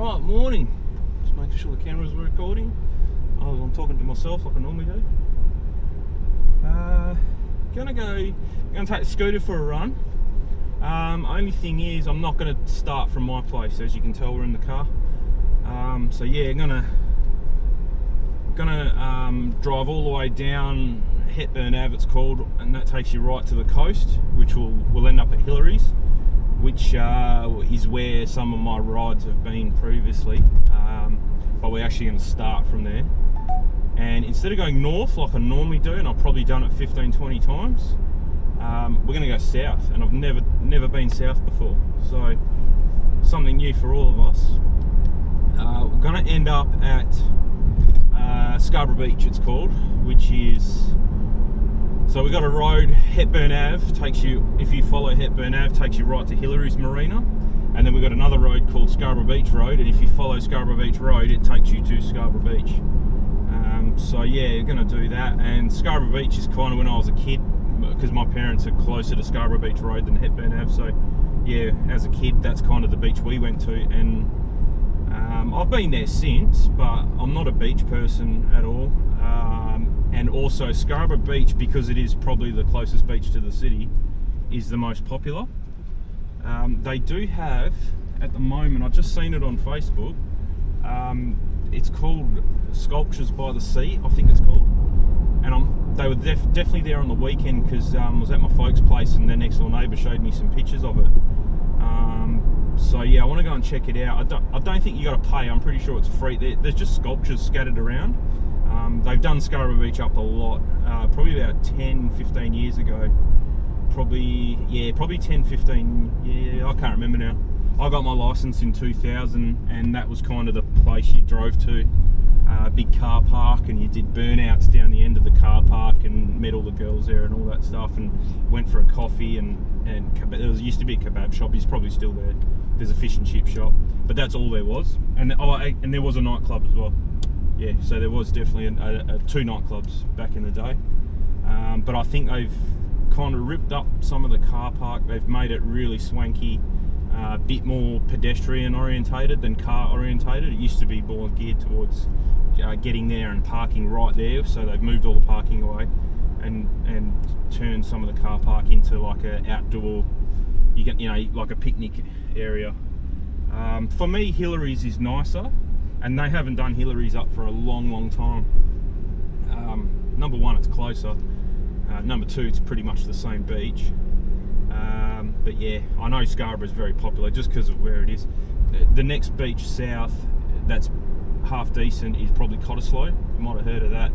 Alright, morning. Just making sure the cameras were recording. I'm talking to myself like I normally do. Gonna take the scooter for a run. Only thing is, I'm not gonna start from my place. As you can tell, we're in the car. So yeah, gonna drive all the way down Hepburn Ave, it's called, and that takes you right to the coast, which will end up at Hillary's, which is where some of my rides have been previously. But we're actually going to start from there, and instead of going north like I normally do, and I've probably done it 15-20 times, we're going to go south, and I've never been south before, so something new for all of us. We're going to end up at Scarborough Beach, it's called, which is, so we got a road, Hepburn Ave takes you, if you follow Hepburn Ave, takes you right to Hillary's Marina, and then we've got another road called Scarborough Beach Road, and if you follow Scarborough Beach Road, it takes you to Scarborough Beach. So yeah, we're going to do that. And Scarborough Beach is kind of when I was a kid, because my parents are closer to Scarborough Beach Road than Hepburn Ave, so yeah, as a kid that's kind of the beach we went to, and I've been there since, but I'm not a beach person at all. And also Scarborough Beach, because it is probably the closest beach to the city, is the most popular. They do have, at the moment, I've just seen it on Facebook, it's called Sculptures by the Sea, I think it's called. And they were definitely there on the weekend, because I was at my folks' place and their next door neighbour showed me some pictures of it. So yeah, I want to go and check it out. I don't think you got to pay. I'm pretty sure it's free. There's just sculptures scattered around. They've done Scarborough Beach up a lot, probably about 10-15 years ago. Probably 10-15, yeah, I can't remember now. I got my licence in 2000, and that was kind of the place you drove to. Big car park, and you did burnouts down the end of the car park and met all the girls there and all that stuff, and went for a coffee, and there used to be a kebab shop, it's probably still there. There's a fish and chip shop, but that's all there was. And there was a nightclub as well. Yeah, so there was definitely two nightclubs back in the day. But I think they've kind of ripped up some of the car park. They've made it really swanky, a bit more pedestrian orientated than car orientated. It used to be more geared towards getting there and parking right there, so they've moved all the parking away and turned some of the car park into like an outdoor, like a picnic area. For me, Hillary's is nicer, and they haven't done Hillary's up for a long time. Number one, it's closer. Number two, it's pretty much the same beach. But yeah, I know Scarborough is very popular just because of where it is. The next beach south that's half decent is probably Cottesloe. You might have heard of that.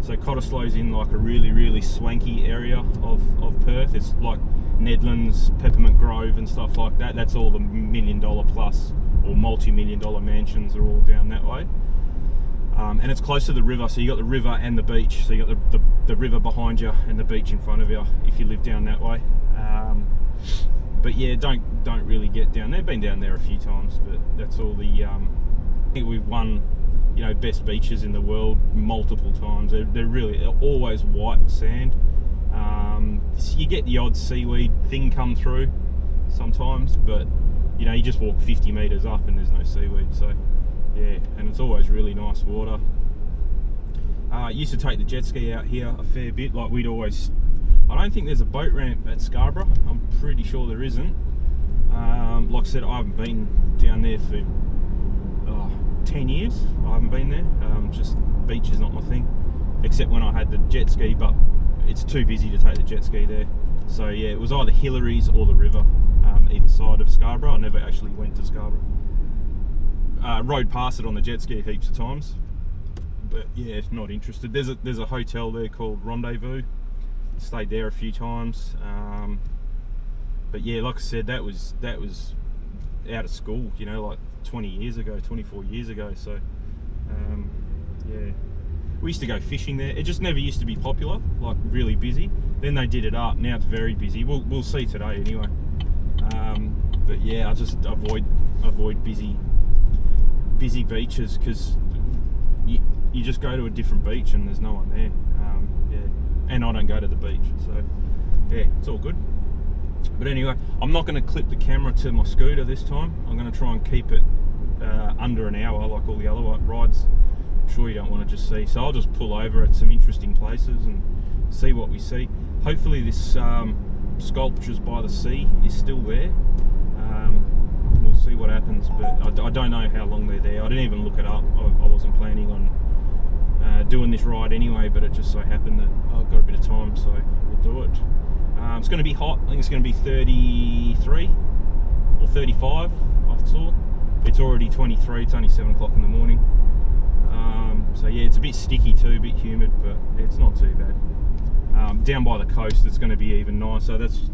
So Cottesloe's in like a really swanky area of Perth. It's like Nedlands, Peppermint Grove and stuff like that. That's all the $1 million plus or multi-million-dollar mansions are all down that way. And it's close to the river, so you got the river and the beach. So you got the river behind you and the beach in front of you if you live down that way. But yeah, don't really get down there. Been down there a few times, but that's all the. I think we've won, best beaches in the world multiple times. They're always white sand. You get the odd seaweed thing come through sometimes, but you just walk 50 metres up and there's no seaweed. So yeah, and it's always really nice water. Used to take the jet ski out here a fair bit. Like I don't think there's a boat ramp at Scarborough. I'm pretty sure there isn't. Like I said, I haven't been down there for 10 years. I haven't been there. Just beach is not my thing, except when I had the jet ski, but it's too busy to take the jet ski there. So yeah, it was either Hillary's or the river, either side of Scarborough. I never actually went to Scarborough. Rode past it on the jet ski heaps of times, but yeah, not interested. There's a hotel there called Rendezvous. Stayed there a few times, but yeah, like I said, that was out of school, like 20 years ago, 24 years ago. So yeah, we used to go fishing there. It just never used to be popular, like really busy. Then they did it up. Now it's very busy. We'll see today anyway. But yeah, I just avoid busy beaches, because you just go to a different beach and there's no one there. Yeah, and I don't go to the beach, so yeah, it's all good. But anyway, I'm not going to clip the camera to my scooter this time. I'm going to try and keep it under an hour like all the other rides. I'm sure you don't want to just see. So I'll just pull over at some interesting places and see what we see. Hopefully this Sculptures by the Sea is still there. We'll see what happens, but I don't know how long they're there. I didn't even look it up. I wasn't planning on doing this ride anyway, but it just so happened that I've got a bit of time, so we'll do it. It's going to be hot. I think it's going to be 33 or 35, I saw. It's already 23, it's only 7 o'clock in the morning. So yeah, it's a bit sticky too, a bit humid, but it's not too bad. Down by the coast, it's going to be even nicer. That's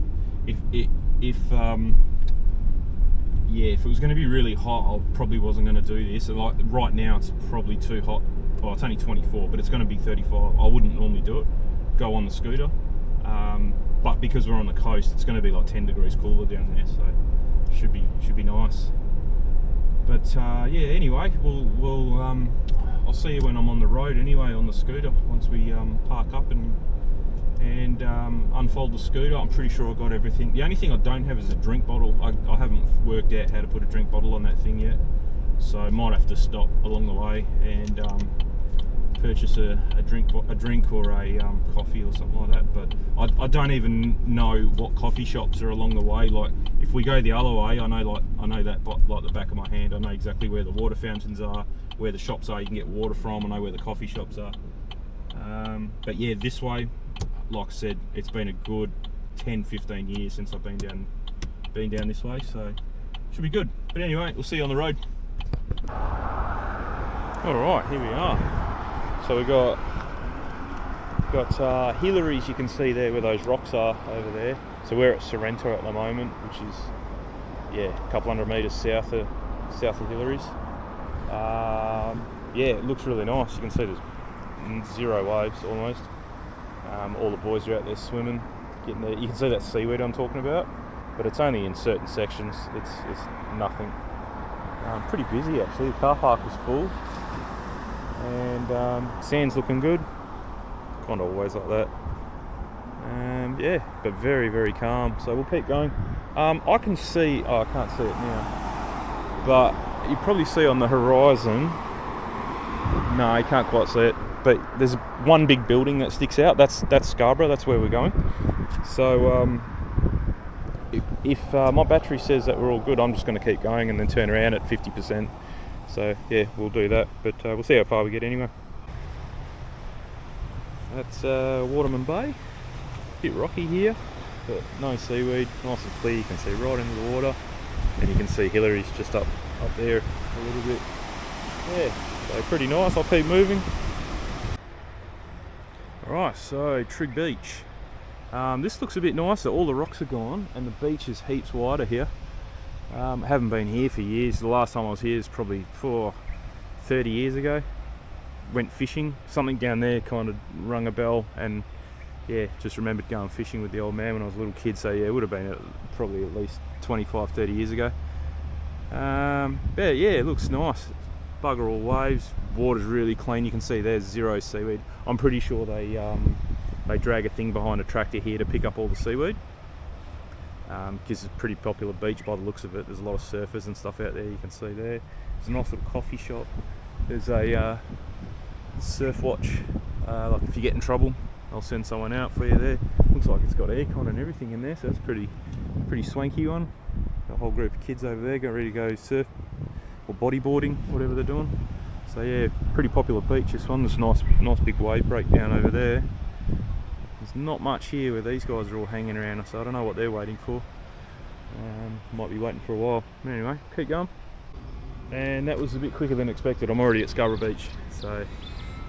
if it was going to be really hot, I probably wasn't going to do this. Like right now, it's probably too hot. Well, it's only 24, but it's going to be 35. I wouldn't normally do it. Go on the scooter, but because we're on the coast, it's going to be like 10 degrees cooler down there, so should be nice. But yeah, anyway, we'll I'll see you when I'm on the road anyway on the scooter once we park up and unfold the scooter. I'm pretty sure I got everything. The only thing I don't have is a drink bottle. I haven't worked out how to put a drink bottle on that thing yet, so I might have to stop along the way and purchase a drink or a coffee or something like that. But I don't even know what coffee shops are along the way. Like if we go the other way, I know that like the back of my hand. I know exactly where the water fountains are, where the shops are you can get water from. I know where the coffee shops are. But yeah, this way, like I said, it's been a good 10-15 years since I've been down this way, so should be good. But anyway, we'll see you on the road. All right, here we are. So we've got Hillary's, you can see there where those rocks are over there. So we're at Sorrento at the moment, which is a couple hundred metres south of Hillary's. Yeah, it looks really nice. You can see there's zero waves almost. All the boys are out there swimming, getting there. You can see that seaweed I'm talking about, but it's only in certain sections. It's nothing. Pretty busy actually. The car park is full, and sand's looking good. Kind of always like that. Yeah, but very, very calm. So we'll keep going. I can see. Oh, I can't see it now, but you probably see on the horizon. No, you can't quite see it. But there's one big building that sticks out. That's Scarborough. That's where we're going. So if my battery says that we're all good, I'm just going to keep going and then turn around at 50%. So yeah, we'll do that. But we'll see how far we get anyway. That's Waterman Bay. A bit rocky here, but no seaweed. Nice and clear. You can see right into the water, and you can see Hillary's just up there a little bit. Yeah, so pretty nice. I'll keep moving. Alright, so Trig Beach. This looks a bit nicer. All the rocks are gone and the beach is heaps wider here. I haven't been here for years. The last time I was here is probably 30 years ago. Went fishing. Something down there kind of rung a bell, and yeah, just remembered going fishing with the old man when I was a little kid. So yeah, it would have been probably at least 25-30 years ago. But yeah, it looks nice. Bugger all waves. Water's really clean. You can see there's zero seaweed. I'm pretty sure they drag a thing behind a tractor here to pick up all the seaweed, because it's a pretty popular beach by the looks of it. There's a lot of surfers and stuff out there. You can see there. There's a nice little coffee shop. There's a surf watch. Like if you get in trouble, I'll send someone out for you there. Looks like it's got aircon and everything in there, so it's pretty swanky one. Got a whole group of kids over there getting ready to go surf or bodyboarding, whatever they're doing. So yeah, pretty popular beach this one. There's a nice big wave breakdown over there. There's not much here where these guys are all hanging around, so I don't know what they're waiting for. Might be waiting for a while. Anyway, keep going. And that was a bit quicker than expected. I'm already at Scarborough Beach, so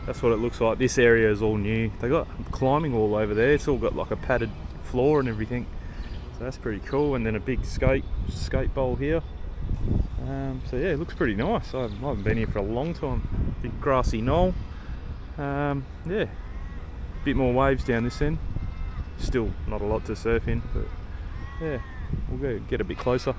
that's what it looks like. This area is all new. They got climbing all over there. It's all got like a padded floor and everything, so that's pretty cool. And then a big skate bowl here. So yeah, it looks pretty nice. I haven't been here for a long time. Big grassy knoll. Yeah, bit more waves down this end. Still not a lot to surf in, but yeah, we'll go get a bit closer.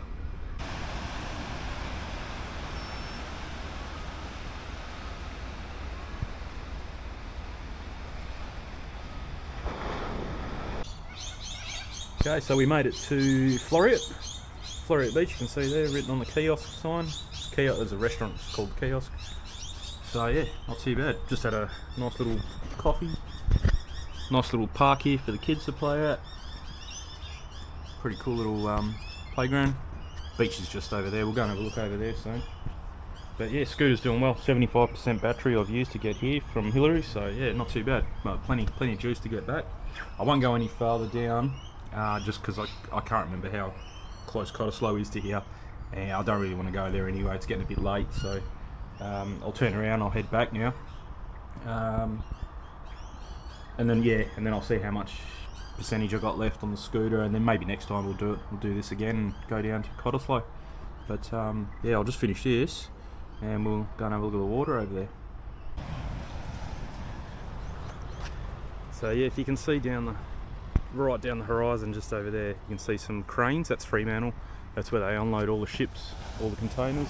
Okay, so we made it to Floreat Beach. You can see there written on the kiosk sign, kiosk. There's a restaurant called Kiosk. So yeah, not too bad. Just had a nice little coffee. Nice little park here for the kids to play at. Pretty cool little playground. Beach is just over there. We'll go and have a look over there soon. But yeah, scooter's doing well. 75% battery I've used to get here from Hillary, so yeah, not too bad. But plenty of juice to get back. I won't go any farther down, just because I can't remember how close Cottesloe is to here, and I don't really want to go there anyway. It's getting a bit late, so I'll turn around. I'll head back now, and then I'll see how much percentage I got left on the scooter, and then maybe next time we'll do this again and go down to Cottesloe. But yeah, I'll just finish this and we'll go and have a look at the water over there. So yeah, if you can see right down the horizon just over there, you can see some cranes. That's Fremantle. That's where they unload all the ships, all the containers.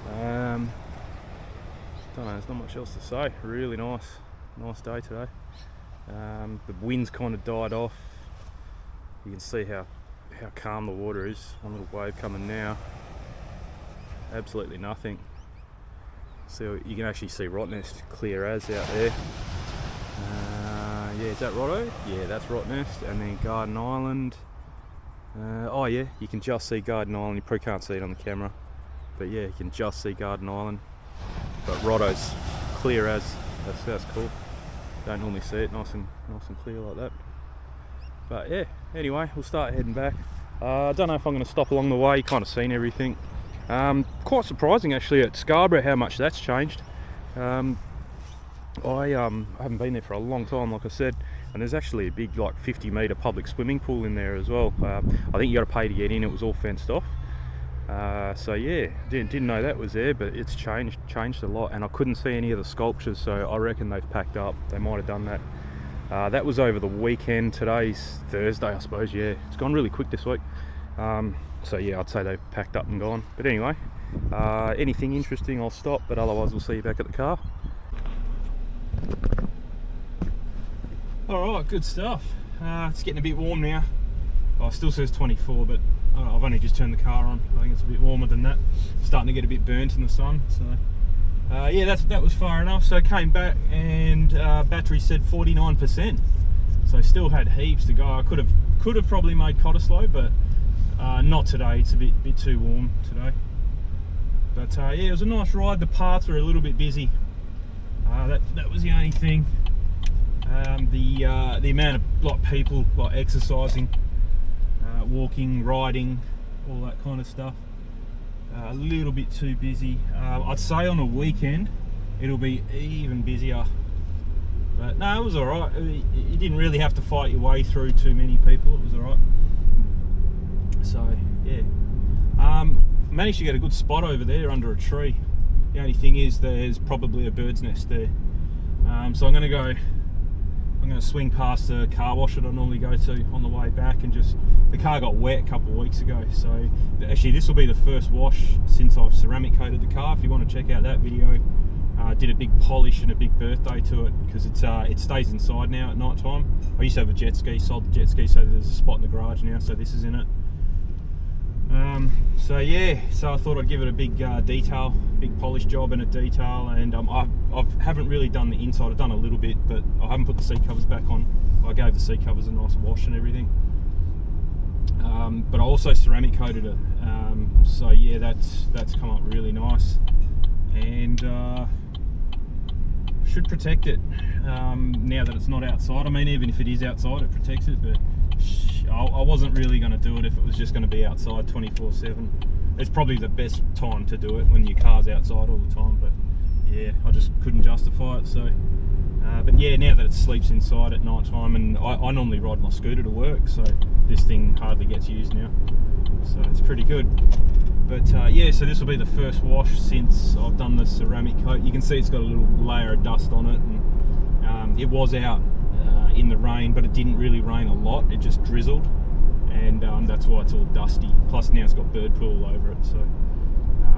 Don't know, there's not much else to say. Really nice day today. The wind's kind of died off. You can see how calm the water is. One little wave coming now. Absolutely nothing. So you can actually see Rottnest clear as out there. Yeah, is that Rotto? Yeah, that's Rottnest. And then Garden Island. Oh yeah, you can just see Garden Island. You probably can't see it on the camera, but yeah, you can just see Garden Island. But Rotto's clear as. That's cool. Don't normally see it nice and clear like that. But yeah, anyway, we'll start heading back. I don't know if I'm going to stop along the way. You've kind of seen everything. Quite surprising actually at Scarborough how much that's changed. I haven't been there for a long time, like I said, and there's actually a big, like 50-metre public swimming pool in there as well. I think you got to pay to get in. It was all fenced off. So yeah, didn't know that was there, but it's changed a lot, and I couldn't see any of the sculptures, so I reckon they've packed up. They might have done that. That was over the weekend. Today's Thursday, I suppose. Yeah, it's gone really quick this week. So yeah, I'd say they've packed up and gone. But anyway, anything interesting I'll stop, but otherwise we'll see you back at the car. Alright, good stuff. It's getting a bit warm now. Well, it still says 24, but I've only just turned the car on. I think it's a bit warmer than that. Starting to get a bit burnt in the sun. So yeah, that was far enough. So came back and battery said 49%. So still had heaps to go. I could have probably made Cottesloe, but not today. It's a bit too warm today. But yeah, it was a nice ride. The paths were a little bit busy. That was the only thing. The amount of people exercising, walking, riding, all that kind of stuff. A little bit too busy. I'd say on a weekend it'll be even busier. But no, it was alright. You didn't really have to fight your way through too many people. It was alright. So yeah, managed to get a good spot over there under a tree. The only thing is there's probably a bird's nest there. So I'm going to swing past the car wash that I normally go to on the way back, and the car got wet a couple of weeks ago, so actually this will be the first wash since I've ceramic coated the car. If you want to check out that video, did a big polish and a big birthday to it, because it stays inside now at night time. I used to have a jet ski, sold the jet ski, so there's a spot in the garage now, so this is in it. So yeah, so I thought I'd give it a big big polish job and a detail, and I haven't really done the inside. I've done a little bit, but I haven't put the seat covers back on. I gave the seat covers a nice wash and everything, but I also ceramic coated it. So yeah, that's come up really nice, and should protect it now that it's not outside. I mean, even if it is outside, it protects it, but I wasn't really going to do it if it was just going to be outside 24/7. It's probably the best time to do it when your car's outside all the time, but yeah, I just couldn't justify it. So but yeah, now that it sleeps inside at night time, and I normally ride my scooter to work, so this thing hardly gets used now, so it's pretty good. But yeah, so this will be the first wash since I've done the ceramic coat. You can see it's got a little layer of dust on it, and it was out in the rain, but it didn't really rain a lot. It just drizzled, and that's why it's all dusty. Plus now it's got bird poo all over it. So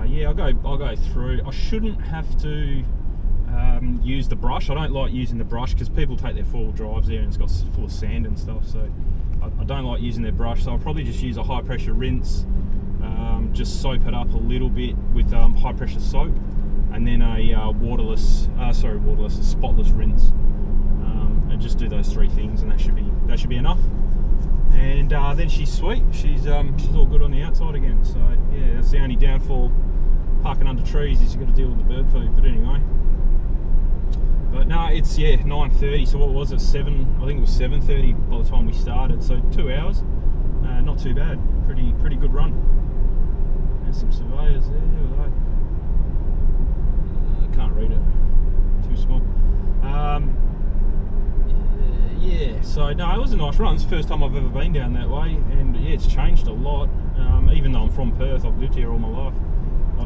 yeah, I'll go through. I shouldn't have to use the brush. I don't like using the brush because people take their 4-wheel drives there and it's got full of sand and stuff. So I don't like using their brush. So I'll probably just use a high pressure rinse Just soap it up a little bit with high pressure soap, and then a spotless rinse, and just do those 3 things, and that should be enough. And then she's sweet. She's all good on the outside again. So yeah, that's the only downfall parking under trees is you got to deal with the bird poop. But anyway, but no, it's 9:30. So what was it? 7? I think it was 7:30 by the time we started. So 2 hours. Not too bad. Pretty good run. There's some surveyors there. Who are they? I can't read it. Too small. Yeah, so no, it was a nice run. It's the first time I've ever been down that way, and yeah, it's changed a lot. Even though I'm from Perth, I've lived here all my life. I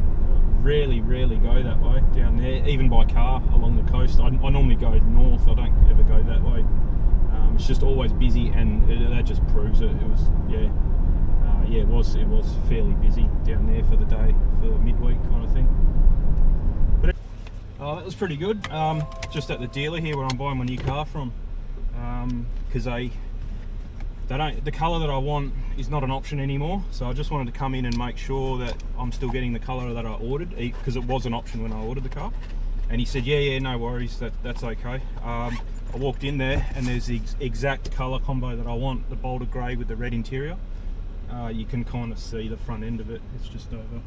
rarely go that way down there, even by car along the coast. I normally go north. I don't ever go that way. It's just always busy, and that just proves it. It was it was fairly busy down there for the day, for the midweek kind of thing. But that was pretty good. Just at the dealer here where I'm buying my new car from. Because the colour that I want is not an option anymore, so I just wanted to come in and make sure that I'm still getting the colour that I ordered, because it was an option when I ordered the car. And he said, yeah, no worries, that's okay. I walked in there and there's the exact colour combo that I want, the bolder grey with the red interior. You can kind of see the front end of it, it's just over.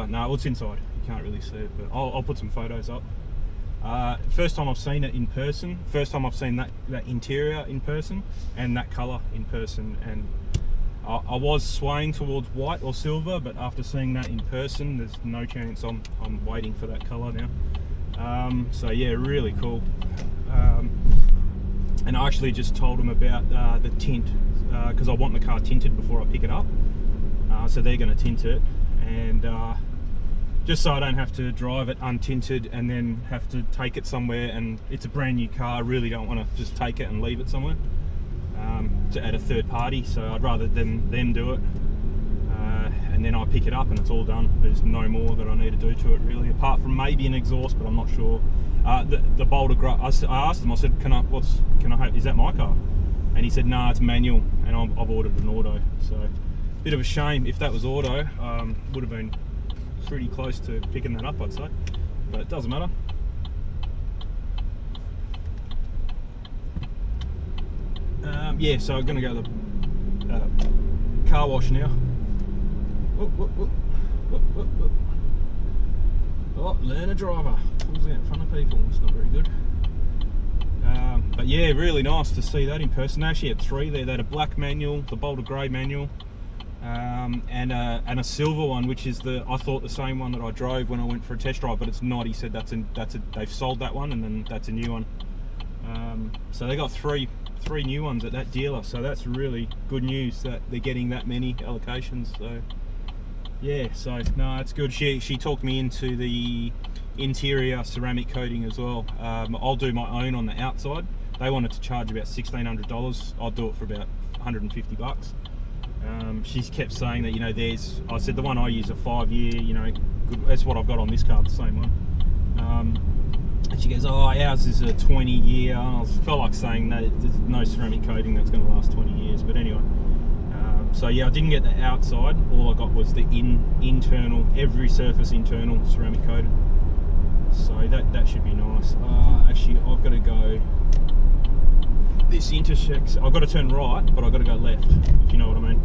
No, it's inside, you can't really see it, but I'll put some photos up. First time I've seen it in person, first time I've seen that interior in person and that colour in person, and I was swaying towards white or silver, but after seeing that in person there's no chance. I'm waiting for that colour now. So yeah, really cool. And I actually just told them about the tint, because I want the car tinted before I pick it up, so they're going to tint it, and just so I don't have to drive it untinted and then have to take it somewhere, and it's a brand new car. I really don't want to just take it and leave it somewhere at a third party, so I'd rather them do it, and then I pick it up and it's all done. There's no more that I need to do to it really, apart from maybe an exhaust, but I'm not sure. The bolder grey, I asked him, I said, can I have, is that my car? And he said, no, it's manual, and I've ordered an auto. So bit of a shame. If that was auto, would have been pretty close to picking that up, I'd say, but it doesn't matter. Yeah, so I'm going to go to the car wash now. Oh, learner driver pulls out in front of people, it's not very good. But yeah, really nice to see that in person. They actually had 3 there. They had a black manual, the bolder grey manual, and a silver one, which is I thought the same one that I drove when I went for a test drive, but it's not. He said they've sold that one, and then that's a new one. So they got three new ones at that dealer, so that's really good news that they're getting that many allocations. So yeah, so no, it's good. She talked me into the interior ceramic coating as well. I'll do my own on the outside. They wanted to charge about $1,600. I'll do it for about $150. She's kept saying that, I said the one I use a 5-year, good, that's what I've got on this car, the same one. And she goes, oh, ours is a 20-year. I felt like saying that there's no ceramic coating that's going to last 20 years, but anyway. So yeah, I didn't get the outside. All I got was the internal, every surface internal ceramic coated. So that should be nice. Actually, I've got to go. This intersects. I've got to turn right, but I've got to go left, if you know what I mean.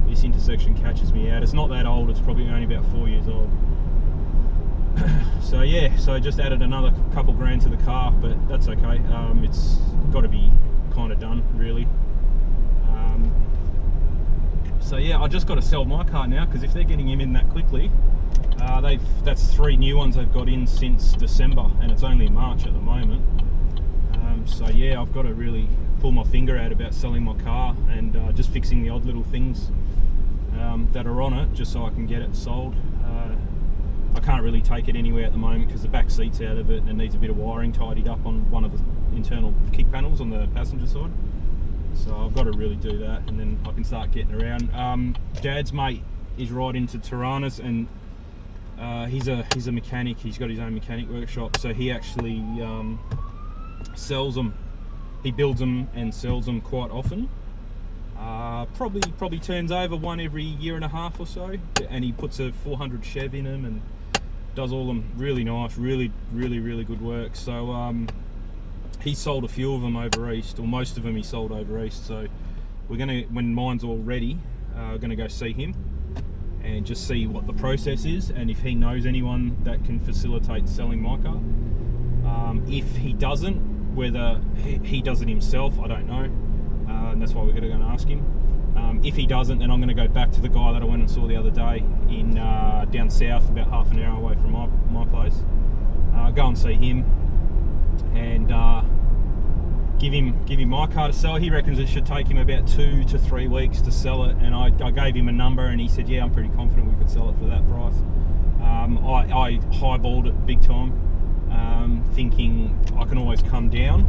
This intersection catches me out. It's not that old. It's probably only about 4 years old. So yeah, so I just added another couple grand to the car, but that's okay. It's got to be kind of done, really. So yeah, I just got to sell my car now, because if they're getting him in that quickly, that's 3 new ones they've got in since December, and it's only March at the moment. So yeah, I've got to really pull my finger out about selling my car and just fixing the odd little things that are on it, just so I can get it sold. I can't really take it anywhere at the moment because the back seat's out of it and it needs a bit of wiring tidied up on one of the internal kick panels on the passenger side. So I've got to really do that, and then I can start getting around. Dad's mate is right into Tiranas, and he's a mechanic. He's got his own mechanic workshop, so he actually sells them. He builds them and sells them quite often. Probably turns over one every year and a half or so, and he puts a 400 Chev in them and does all them really nice, really good work. So he sold a few of them over east, or most of them he sold over east. So we're gonna, when mine's all ready, we're gonna go see him and just see what the process is, and if he knows anyone that can facilitate selling my car. If he doesn't, whether he does it himself, I don't know. And that's why we're going to go and ask him. If he doesn't, then I'm going to go back to the guy that I went and saw the other day in down south, about half an hour away from my place. Go and see him and give him my car to sell. He reckons it should take him about 2 to 3 weeks to sell it, and I gave him a number, and he said, yeah, I'm pretty confident we could sell it for that price. I highballed it big time, thinking I can always come down.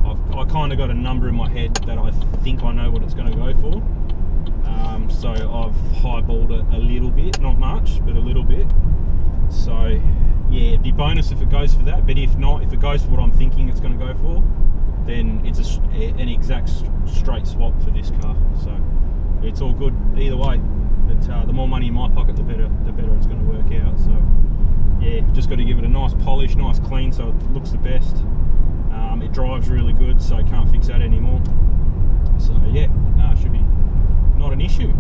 I kind of got a number in my head that I think I know what it's going to go for. So I've highballed it a little bit, not much, but a little bit. So yeah, it'd be bonus if it goes for that, but if not, if it goes for what I'm thinking it's going to go for, then it's an exact straight swap for this car. So it's all good either way. But the more money in my pocket, the better it's going to work out. So yeah, just got to give it a nice polish, nice clean, so it looks the best. It drives really good, so I can't fix that anymore. So yeah, should be not an issue.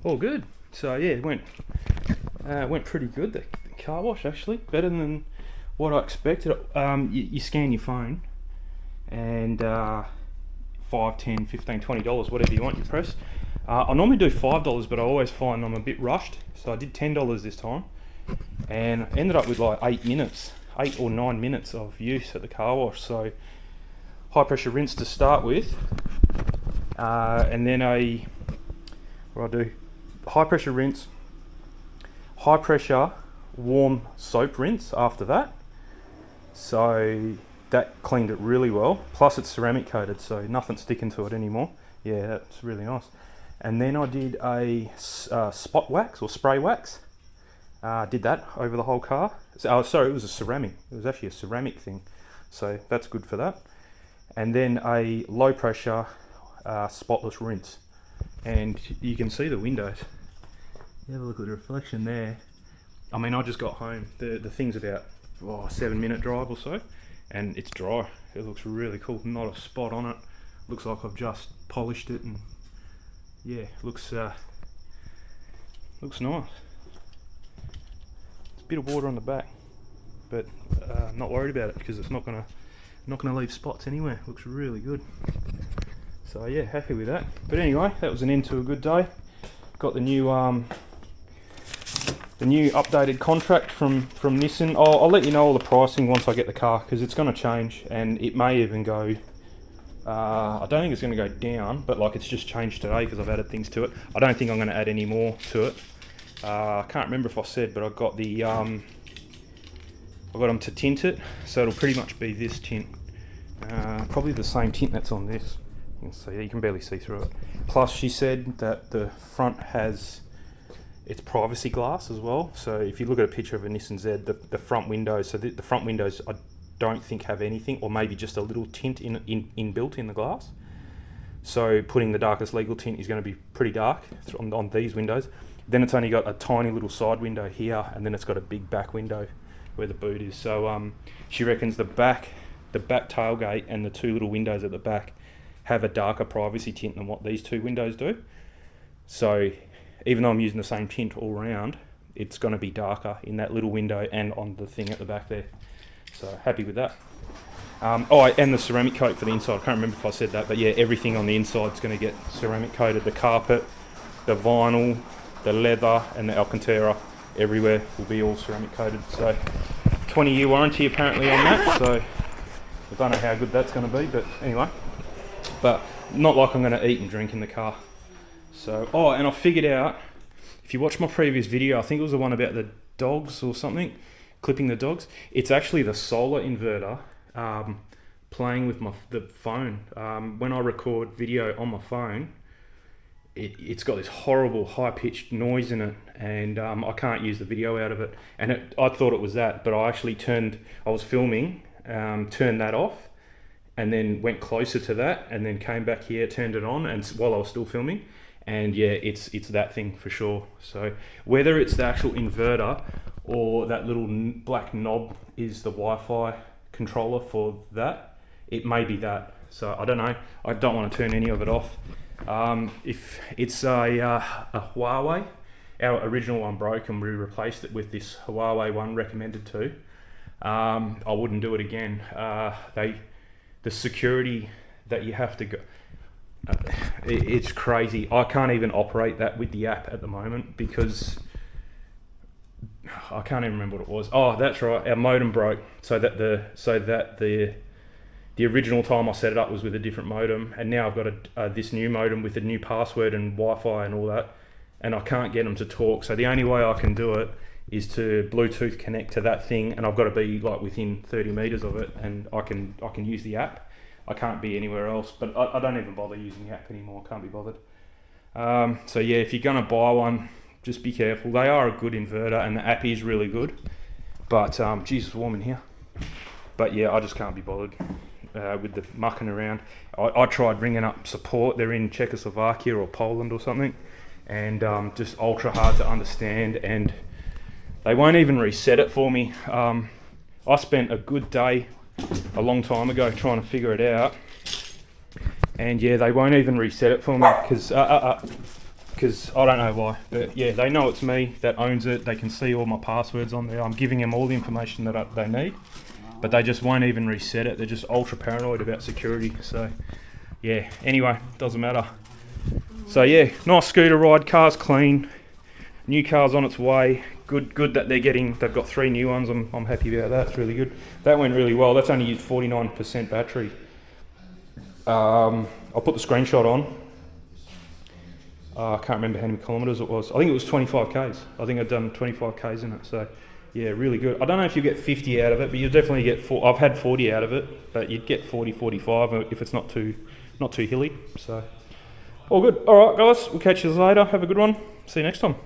All good. So yeah, it went pretty good. The car wash actually better than what I expected. You scan your phone, and $5, $10, $15, $20, whatever you want, you press. I normally do $5, but I always find I'm a bit rushed, so I did $10 this time, and ended up with like 8 or 9 minutes of use at the car wash. So high pressure rinse to start with, and then what I do. High pressure rinse, high pressure warm soap rinse after that. So that cleaned it really well. Plus it's ceramic coated, so nothing's sticking to it anymore. Yeah, that's really nice. And then I did a spot wax or spray wax. Did that over the whole car. Sorry, it was a ceramic. It was actually a ceramic thing. So that's good for that. And then a low pressure spotless rinse. And you can see the windows. You have a look at the reflection there. I mean, I just got home. The thing's about 7-minute drive or so, and it's dry. It looks really cool. Not a spot on it. Looks like I've just polished it, and yeah, looks nice. It's a bit of water on the back, but I'm not worried about it because it's not gonna leave spots anywhere. Looks really good. So yeah, happy with that. But anyway, that was an end to a good day. Got the new updated contract from Nissan. I'll let you know all the pricing once I get the car, because it's going to change, and it may even go. I don't think it's going to go down, but like it's just changed today because I've added things to it. I don't think I'm going to add any more to it. I can't remember if I said, but I got the I got them to tint it, so it'll pretty much be this tint. Probably the same tint that's on this. You can barely see through it. Plus she said that the front has its privacy glass as well. So if you look at a picture of a Nissan Z, the front windows, so the front windows I don't think have anything, or maybe just a little tint inbuilt in the glass. So putting the darkest legal tint is going to be pretty dark on these windows. Then it's only got a tiny little side window here, and then it's got a big back window where the boot is. So she reckons the back tailgate and the two little windows at the back have a darker privacy tint than what these two windows do. So even though I'm using the same tint all around, it's going to be darker in that little window and on the thing at the back there. So happy with that. Oh, and the ceramic coat for the inside. I can't remember if I said that, but yeah, everything on the inside is going to get ceramic coated. The carpet, the vinyl, the leather, and the Alcantara, everywhere will be all ceramic coated. So 20-year warranty apparently on that. So I don't know how good that's going to be, but anyway. But not like I'm going to eat and drink in the car. So, oh, and I figured out, if you watch my previous video, I think it was the one about the dogs or something, clipping the dogs. It's actually the solar inverter playing with the phone. When I record video on my phone, it's got this horrible high-pitched noise in it, and I can't use the video out of it. And I thought it was that, but I actually I was filming, turned that off, and then went closer to that, and then came back here, turned it on, and while I was still filming, and yeah, it's that thing for sure. So whether it's the actual inverter or that little black knob is the Wi-Fi controller for that, it may be that. So I don't know. I don't want to turn any of it off. If it's a Huawei, our original one broke and we replaced it with this Huawei one recommended to. I wouldn't do it again. The security that you have to go, it's crazy. I can't even operate that with the app at the moment because I can't even remember what it was. Oh, that's right. Our modem broke, so that the original time I set it up was with a different modem, and now I've got this new modem with a new password and Wi-Fi and all that, and I can't get them to talk. So the only way I can do it is to Bluetooth connect to that thing, and I've got to be like within 30 meters of it, and I can use the app. I can't be anywhere else, but I don't even bother using the app anymore. I can't be bothered. So yeah, if you're gonna buy one, just be careful. They are a good inverter, and the app is really good. But geez, it's warm in here. But yeah, I just can't be bothered with the mucking around. I tried ringing up support. They're in Czechoslovakia or Poland or something, and just ultra hard to understand, and they won't even reset it for me. I spent a good day a long time ago trying to figure it out, and yeah, they won't even reset it for me because I don't know why, but yeah, they know it's me that owns it. They can see all my passwords on there. I'm giving them all the information that they need, but they just won't even reset it. They're just ultra paranoid about security. So yeah, anyway, doesn't matter. So yeah, nice scooter ride. Car's clean, new car's on its way. Good that they've got 3 new ones. I'm happy about that. It's really good. That went really well. That's only used 49% battery. I'll put the screenshot on. I can't remember how many kilometers it was. I think it was 25 Ks. I think I'd done 25 Ks in it. So yeah, really good. I don't know if you get 50 out of it, but you'll definitely get I've had 40 out of it, but you'd get 40, 45 if it's not too hilly. So all good. All right, guys. We'll catch you later. Have a good one. See you next time.